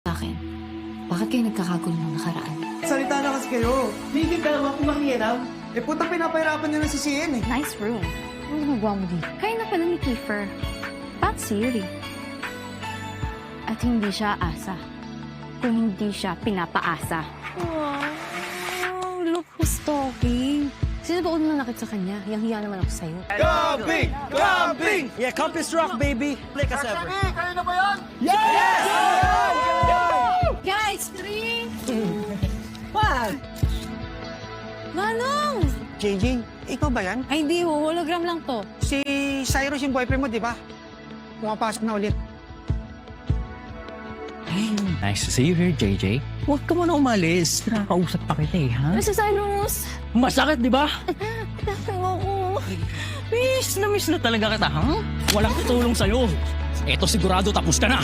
akin. Bakit kayo nagkakagulo ng nakaraan? Salita na kasi kayo. Hindi ka naman kumakiram. Eh, putang pinapahirapan niyo na si CN eh. Nice room. Ano ginagawa mo dito? Kaya na pala ni Kiefer. Pat Siri. At hindi siya asa. Kung hindi siya pinapaasa. Wow, look who's talking. Sino ba unang nakit sa kanya? Yang-hiya naman ako sa'yo. Camping! Camping! Yeah, Campus Rock, baby. Like us ever. Kayo na ba yan? Guys, 3! What? Manong! JJ, ikaw ba yan? Ay, di ho. Hologram lang to. Si Cyrus yung boyfriend mo, di ba? Pumapasok na ulit. Nice to see you here, JJ. Huwag ka muna umalis. Nakakausap pa kita eh, ha? Mr. Cyrus! Masakit, di ba? Tapos ako. Miss na talaga kita, ha? Walang tutulong sa'yo. Eto sigurado tapos ka na.